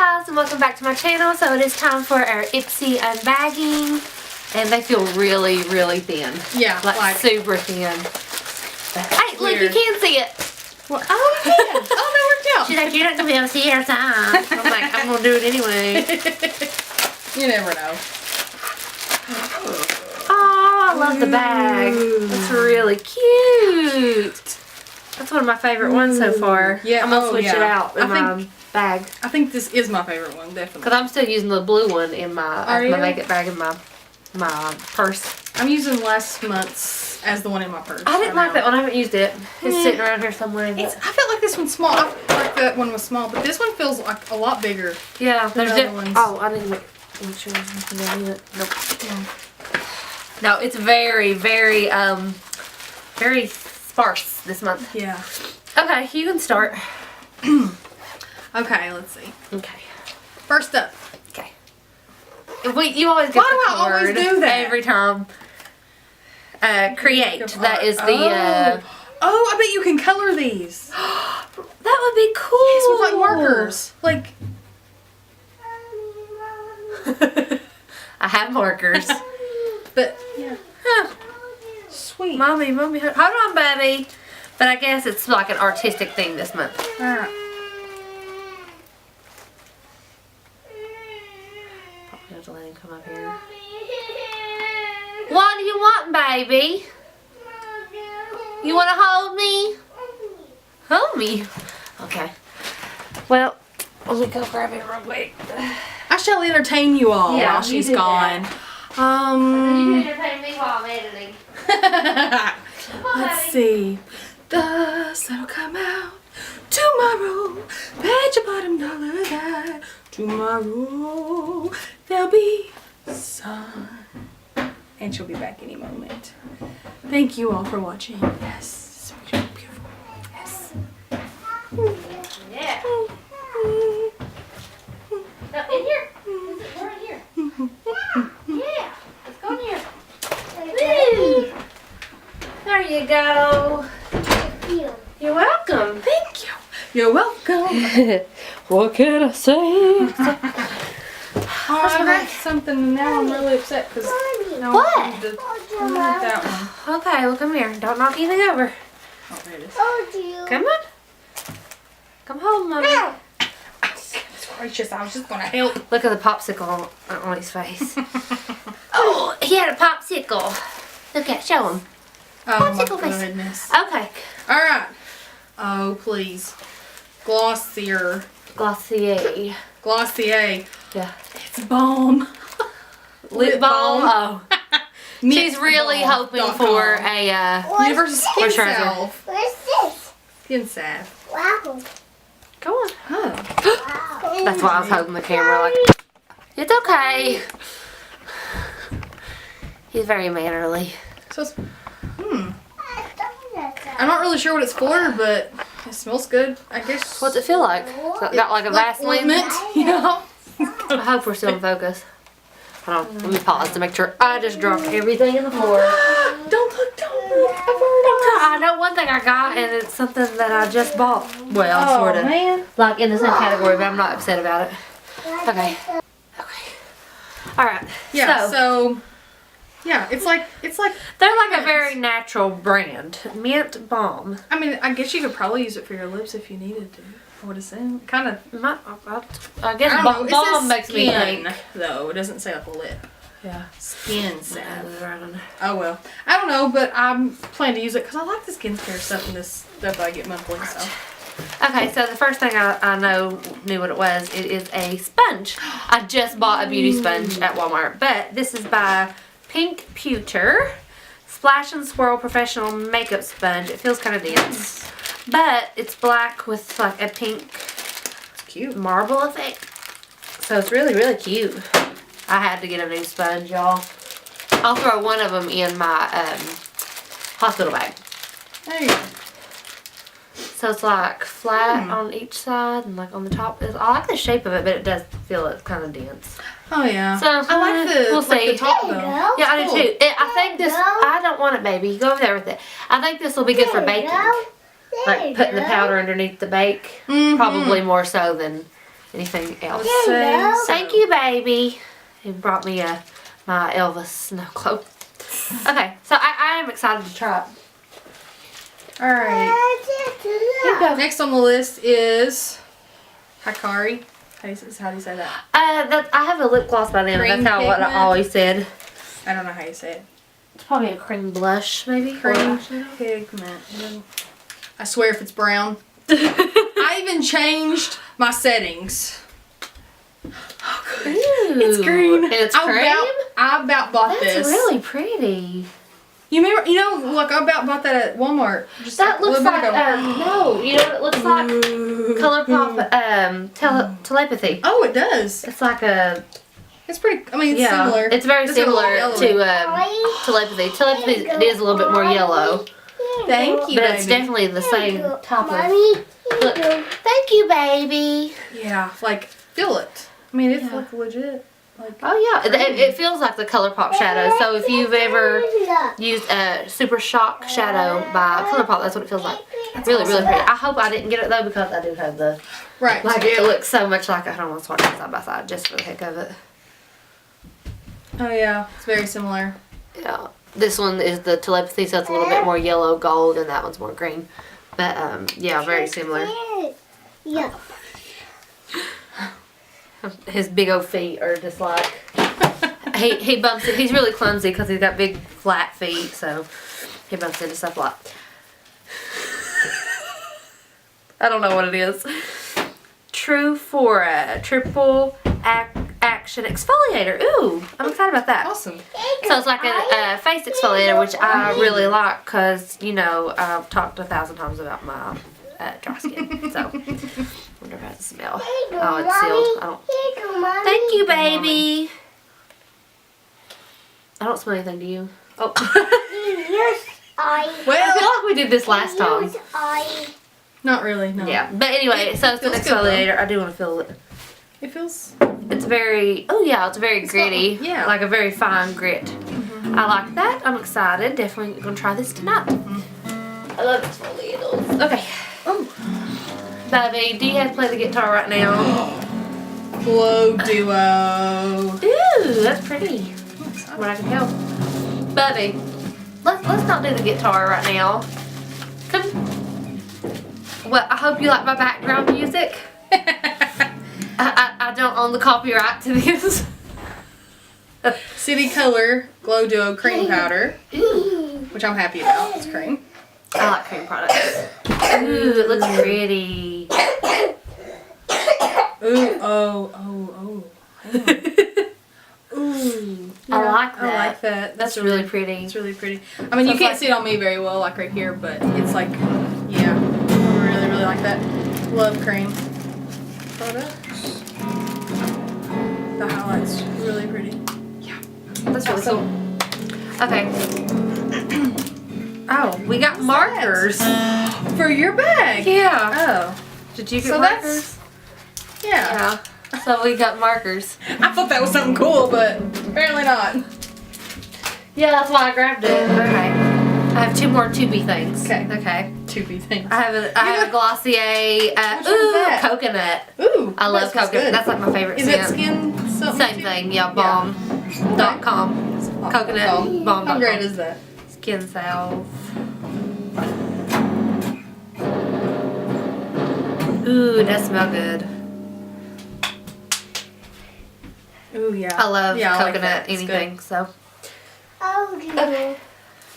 Hi guys and welcome back to my channel. So it is time for our Ipsy unbagging, and they feel really thin. Yeah, like super thin. Hey, look, you can see it. Well, oh, you can. Oh, that worked out. She's like, you're not gonna be able to see it every time. I'm like, I'm gonna do it anyway. You never know. Oh, I love the bag. It's really cute. That's one of my favorite ones so far. Yeah, I'm gonna switch it out in my bag. I think this is my favorite one, definitely. Because I'm still using the blue one in my makeup bag in my purse. I'm using last month's as the one in my purse. I didn't like that one. I haven't used it. It's sitting around here somewhere. I felt like this one's small. I felt like that one was small, but this one feels like a lot bigger. Yeah, there's other ones. Oh, I need to make sure there's nothing down in it. Nope. No, it's very sparse this month. Yeah. Okay, you can start. Okay, let's see. Okay. First up. Okay. You always get the Why do I always do that? Every time. Create. That is the. Oh, I bet you can color these. That would be cool. Yes, with like markers. Like. I have markers. But yeah. Huh. Sweet. Mommy, hold on, baby. But I guess it's like an artistic thing this month. Alright. Probably have to let him come up here. What do you want, baby? You want to hold me? Hold me? Okay. Well, let me go grab it real quick. I shall entertain you all while she's gone. You entertain me while I'm editing. Let's see. The sun'll come out tomorrow. Bet your bottom dollar that tomorrow there'll be sun. And she'll be back any moment. Thank you all for watching. Yes, it's beautiful. Yes. Yeah. No, in here. We're in here. Yeah. Let's go in here. Woo. There you go. You're welcome. Thank you. You're welcome. What can I say? Oh, I got something and now I'm really upset because What? I need that one. Okay, well come here. Don't knock anything over. Oh, there it is. Come on. Come home, Mommy. Goodness gracious, I was just gonna help. Look at the popsicle on his face. Oh, he had a popsicle. Look at, show him. Oh Popsicle my face. goodness. Okay. Alright. Oh, please. Glossier. Glossier. Glossier. Yeah. It's balm. Lip balm. Oh. She's really hoping for a Universal Skin moisturizer. Salve. Where's this? Skin salve. Wow. Go on. Oh. That's why I was holding the camera like, it's okay. He's very mannerly. So it's, I'm not really sure what it's for, but it smells good, I guess. What's it feel like? Got like a Vaseline? Ointment, you know? I hope we're still in focus. Hold on, let me pause to make sure. I just dropped everything in the floor. Don't look. I know one thing I got, and it's something that I just bought. Well, sort of. Man. Like in the same category, but I'm not upset about it. Okay. Alright. Yeah, so yeah, it's like they're like a very natural brand. Mint Balm. I mean, I guess you could probably use it for your lips if you needed to. I would assume. Kind of. I guess balm makes me think. Though it doesn't say like a lip. Yeah. Skin salve. I don't know. Oh well, I don't know, but I'm planning to use it because I like the skincare stuff and this stuff that I get monthly. So. Okay, so the first thing I knew what it was. It is a sponge. I just bought a beauty sponge at Walmart, but this is by Pink Pewter Splash and Swirl Professional Makeup Sponge. It feels kind of dense, but it's black with like a pink, It's cute marble effect. So it's really cute. I had to get a new sponge, y'all. I'll throw one of them in my hospital bag. There you go. So it's like flat on each side and like on the top. I like the shape of it, but it does feel it's kind of dense. Oh yeah. So I like the we'll see. the top though. Yeah, I do too. I think this. I don't want it, baby. Go over there with it. I think this will be good for baking. Like putting the powder underneath the bake. Probably more so than anything else. Say so. Thank you, baby. He brought me my Elvis snow globe. Okay, so I am excited to try it. Alright. Here you go. Next on the list is Hikari. How do you say that? I have a lip gloss by them. Cream That's what I pigment? always said. I don't know how you say it. It's probably a cream blush, maybe. Cream pigment. I swear if it's brown. I even changed my settings. Oh, good. Ooh, It's green. And it's cream? I about bought That's this. really pretty. You remember? You know, look, I about bought that at Walmart. Just That a looks little bit like ago. no. You know what it looks like? ColourPop telepathy. Oh, it does. It's like a It's pretty. I mean, it's similar. It's very It's got a little similar yellow. to telepathy. Telepathy it is a little bit more yellow, Thank you, but baby. it's definitely the same type of. Look, thank you, baby. Yeah, like feel it. I mean, it's like legit. Like Oh yeah, it feels like the ColourPop shadow. So if you've ever used a Super Shock shadow by ColourPop, that's what it feels like. Really, really pretty. I hope I didn't get it though because I do have the right. like it looks so much like I don't want to swatch it side by side just for the heck of it. Oh yeah, it's very similar. Yeah, this one is the telepathy, so it's a little bit more yellow gold, and that one's more green. But yeah, very similar. Yeah. His big old feet are just like he bumps it. He's really clumsy because he's got big flat feet, so he bumps into stuff a lot. I don't know what it is. True for a triple action exfoliator. Ooh, I'm excited about that. Awesome. So it's like a face exfoliator, which I really like because, you know, I've talked 1,000 times about my dry skin. So, wonder if it has a smell. Oh, it's sealed. I don't. Thank you, baby. I don't smell anything, do you? Oh. I feel like we did this last time. Not really. No. Yeah. But anyway, so it's an feels good, exfoliator. I do want to feel it. It feels. It's very, oh yeah, it's very gritty. Yeah. Like a very fine grit. I like that. I'm excited. Definitely gonna try this tonight. I love exfoliators. Okay. Oh. Baby, do you have to play the guitar right now? Glow duo. Ooh, that's pretty. What I can help. Bubby, let's not do the guitar right now. Come. Well, I hope you like my background music. I don't own the copyright to this. City Color Glow Duo Cream Powder, which I'm happy about. It's cream. I like cream products. Ooh, it looks pretty. Ooh, oh. Ooh. I like that. I like that. That's really pretty. It's really pretty. I mean, So you it's can't like- see it on me very well, like right here, but it's like, yeah. I really, really like that. Love cream products. The highlights really pretty. Yeah, that's really cool. Okay. Oh, we got markers. For your bag. Yeah. Oh. Did you get So markers? Yeah. Yeah. So we got markers. I thought that was something cool, but apparently not. Yeah, that's why I grabbed it. Okay. I have two more Tubi things. Okay. Okay. Tubi things. I have a Glossier. Which one's Ooh, that? coconut. Ooh. I love that smells coconut. good. That's like my favorite Is scent. it skin something? Same thing. Yeah, bomb.com. Coconut bomb.com. How great is that? Skin salve. Ooh, that smells good. Ooh, yeah. I love Yeah, I like coconut that. It's anything, so. Hold you. Okay.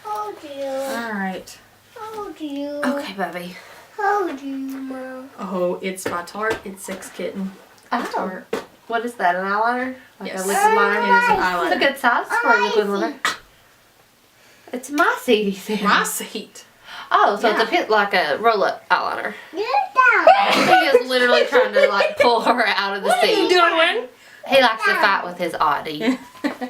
Hold you. All right. Hold you. Okay, baby. Hold you, Mom. Oh, it's my Tarte. It's Sex Kitten. Tarte. What is that, an eyeliner? Like Yes. a liquid liner? It is an It's a eyeliner. good size for a liquid liner. It's my CD thing. My seat. Oh, so Yeah. it's a pit like a roll-up eyeliner. Get down. He is literally trying to like pull her out of the seat. doing? He likes to fight with his Audi. Get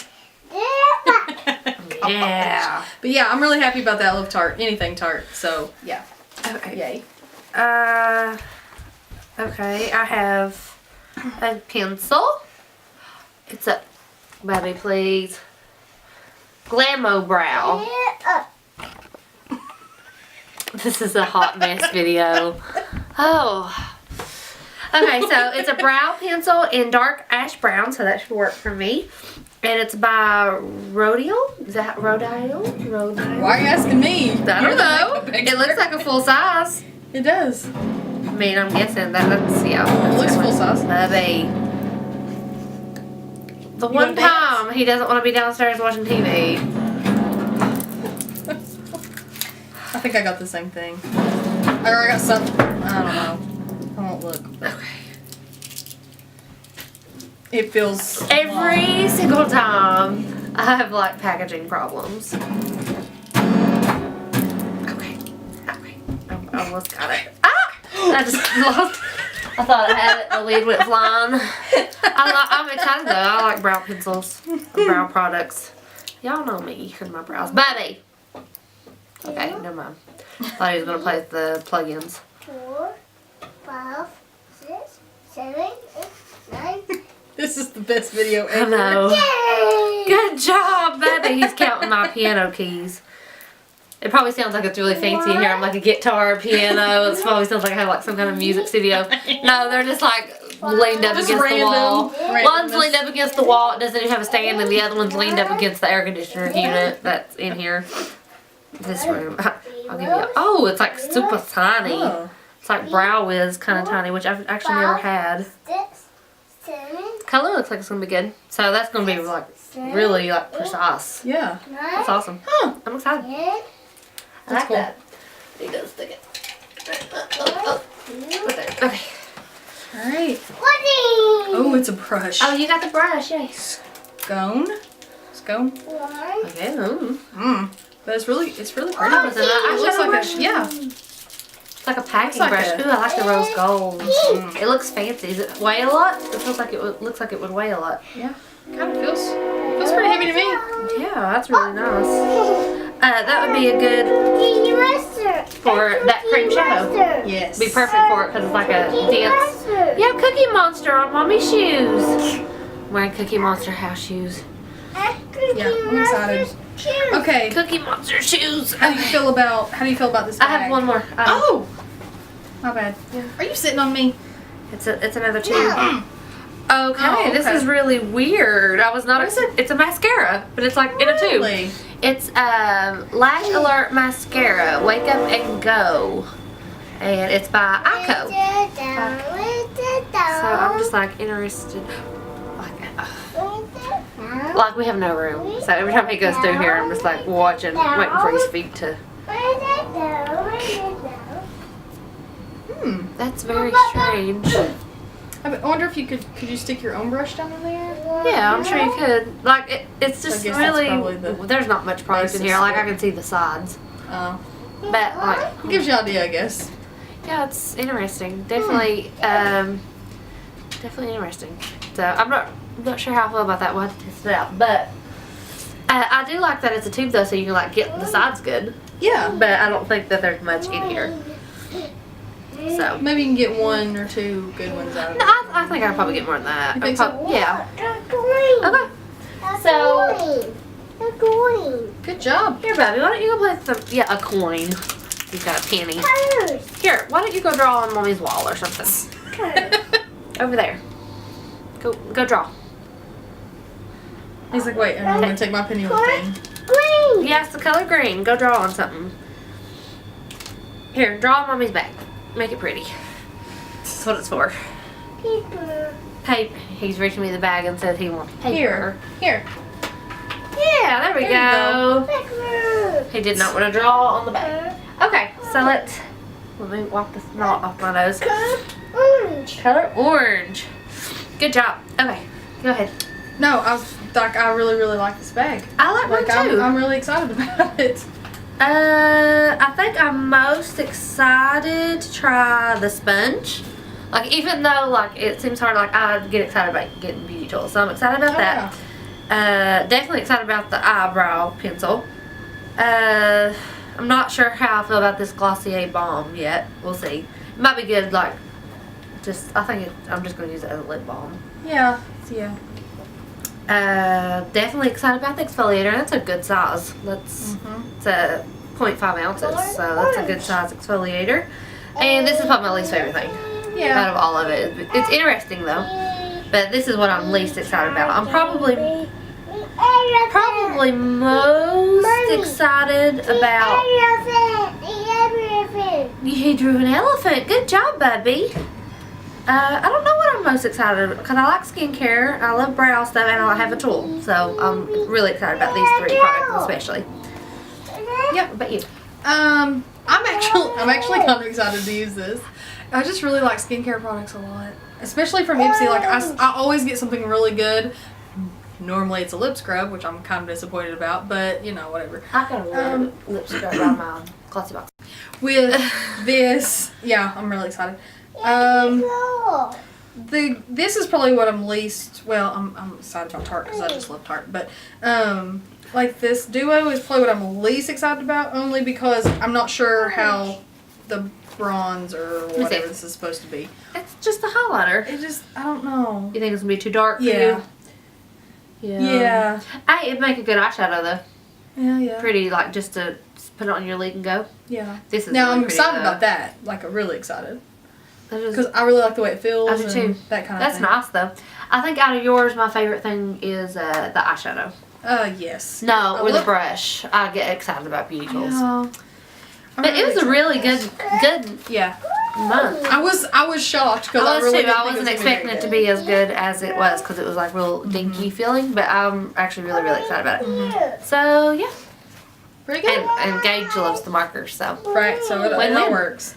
back. Yeah. But yeah, I'm really happy about that. I love Tarte. Anything Tarte. So yeah. Okay. Yay. Okay, I have a pencil. It's a, baby, please. Glamo Brow. Get up. This is a hot mess video. Oh. Okay, so it's a brow pencil in dark ash brown, so that should work for me. And it's by Rodial. Is that Rodial? Rodial? Why are you asking me? I don't know. It looks like a full size. It does. I mean, I'm guessing that's yeah. It looks full size. Baby. The one wanna dance? time he doesn't want to be downstairs watching TV. I think I got the same thing. I got some. I don't know. I won't look. Okay. It feels Every single time I have like packaging problems. Okay. Okay. I almost got it. Ah! I just lost. I thought I had it. The lead went flying. I'm excited though. I like brow pencils, brow products. Y'all know me and my brows. Baby! Okay, never mind. Thought he was going to play with the plugins. 4, 5, 6, 7, 8, 9. This is the best video I ever. know. Yay! Good job, baby. He's counting my piano keys. It probably sounds like it's really fancy in here. I'm like a guitar, piano. It probably sounds like I have like some kind of music studio. No, they're just like leaned up Just against the wall. One's randomness. leaned up against the wall. It doesn't even have a stand, and the other one's leaned up against the air conditioner unit that's in here. This room. I'll give you. Oh, it's like super tiny. Oh. It's like Brow Wiz kind of tiny, which I've actually never had. 6, 7, Color looks like it's gonna be good. So that's gonna be like really like precise. Yeah. 9, That's awesome. Huh. I'm excited. 10, I That's like cool. that. You gotta stick it. Put there. Okay. All right. 20. Oh, it's a brush. Oh, you got the brush, yay. Scone. Scone. 1, Okay. But it's really pretty. Oh, is it an It looks eyeshadow like brush? a, yeah. It's like a packing like brush. a- Ooh, I like the rose gold. It looks fancy. Does it weigh a lot? It feels like looks like it would weigh a lot. Yeah. Kind of feels pretty heavy to me. Yeah, that's really nice. That would be a good Cookie Monster. for that cream shadow. Monster. Yes. Be perfect for it because it's like a Cookie dance. Monster. Yeah, Cookie Monster on Mommy's shoes. Wearing Cookie Monster house shoes. Cookie Yeah, I'm excited. Monster's shoes. Okay. Cookie Monster shoes. How do you feel about this I bag? have one more. Oh. My bad. Yeah. Are you sitting on me? It's another tube. Yeah. Okay, Oh, this okay. is really weird. I was not. What is it? It's a mascara, but it's like in a tube. Really? It's Lash Alert Mascara. Wake Up and Go, and it's by Ico. So I'm just like interested. Like we have no room, so every time he goes through here, I'm just like watching, waiting for his feet to. That's very strange. I wonder if you could you stick your own brush down in there? Yeah, I'm sure you could. Like it's I just guess that's really. probably the There's not much product in basis here. Like of I can see the sides, Oh. but like It gives you an idea, I guess. yeah, it's interesting. Definitely, definitely interesting. So I'm not sure how I feel about that. We'll have to test it out. But I do like that it's a tube though, so you can like get the sides good. Yeah. But I don't think that there's much in here. So Maybe you can get 1 or 2 good ones out of no, it. I think I'd probably get more than that. You think I'd so? prob- Yeah. Okay. Okay. So A coin. Good job. here, baby, why don't you go play with some? Yeah, a coin. He's got a penny. Colors. Here, why don't you go draw on Mommy's wall or something? Over there. Go draw. He's like, wait, I'm gonna take my penny with me. Green. Yeah, it's the color green. Go draw on something. Here, draw on Mommy's back. Make it pretty. That's what it's for. Paper. Paper. He's reaching me the bag and says he wants paper. Here. Yeah, there we There you go. Paper. He did not want to draw on the back. Okay, so let me wipe the snot off my nose. Orange. Color orange. Good job. Okay, go ahead. No, I really like this bag. I like Like mine too. I'm really excited about it. I think I'm most excited to try the sponge. Like, even though, like, it seems hard, like, I get excited about getting beauty tools. So I'm excited about that. Definitely excited about the eyebrow pencil. I'm not sure how I feel about this Glossier balm yet. We'll see. It might be good, like, I think I'm just going to use it as a lip balm. Yeah. Definitely excited about the exfoliator. That's a good size. It's a 0.5 ounces, so that's a good size exfoliator. And this is probably my least favorite thing. Yeah. out of all of it. It's interesting though. But this is what I'm least excited about. I'm probably most excited about. He drew an elephant. Good job, Bubby. I don't know what I'm most excited about because I like skincare, I love brow stuff, and I have a tool. So I'm really excited about these 3 products especially. Yeah. What about you? I'm actually kind of excited to use this. I just really like skincare products a lot, especially from Ipsy. Like I always get something really good. Normally it's a lip scrub, which I'm kind of disappointed about, but you know, whatever. I got a lip scrub on my glossy box. With this, yeah, I'm really excited. This is probably what I'm least. Well, I'm excited about Tarte because I just love Tarte, but like this duo is probably what I'm least excited about, only because I'm not sure how the bronze or whatever this is supposed to be. It's just a highlighter. It just, I don't know. You think it's gonna be too dark for Yeah. you? Yeah. It'd make a good eyeshadow though. Yeah. Pretty, like just to put it on your lid and go. Yeah. This is now really I'm pretty, excited though. about that. Like, I'm really excited. Because Because I really like the way it feels. I do too. And that kind of That's thing. nice though. I think out of yours, my favorite thing is the eyeshadow. Yes. No, or the brush. I get excited about beauty tools. Yeah. But it was a really good Yeah. month. I was shocked because I I was really too. didn't I think wasn't it was expecting it to be as good as it was because it was like real dinky feeling. But I'm actually really excited about it. So yeah. pretty good. And Gage loves the markers, so. Right. So it all Win-win. works.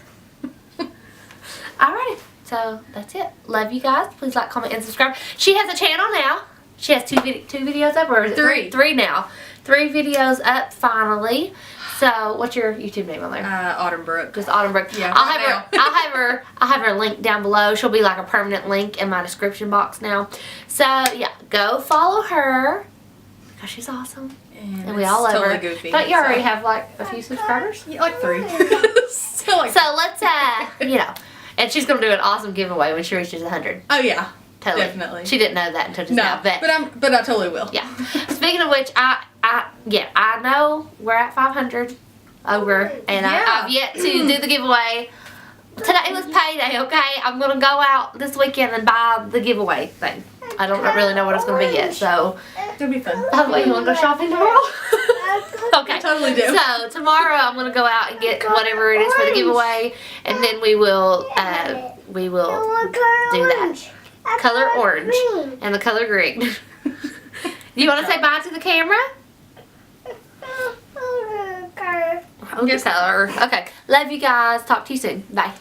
Alrighty. So that's it. Love you guys. Please like, comment, and subscribe. She has a channel now. She has two videos up, or is it 3? 3 now. 3 videos up finally. So what's your YouTube name on there? Autumn Brook. Just Autumn Brook. Yeah, I'll have her link down below. She'll be like a permanent link in my description box now. So yeah, go follow her because she's awesome. And we all love totally her. Goofy, Don't you already so. have like a few subscribers? Yeah, like 3. so like. So let's you know, and she's gonna do an awesome giveaway when she reaches 100. Oh yeah. Totally. Definitely. She didn't know that until just No, now. but I totally will. Yeah. Speaking of which, I know we're at 500 over, and Yeah. I've yet to do the giveaway. Today was payday, okay? I'm gonna go out this weekend and buy the giveaway thing. I don't really know what it's gonna be yet, so. It'll be fun. By the way, you wanna go shopping tomorrow? Okay. I totally do. So tomorrow I'm gonna go out and get whatever it is for the giveaway, and then we will do that. Color orange and the color green. You want to say bye to the camera? Oh, the color. Okay. Love you guys. Talk to you soon. Bye.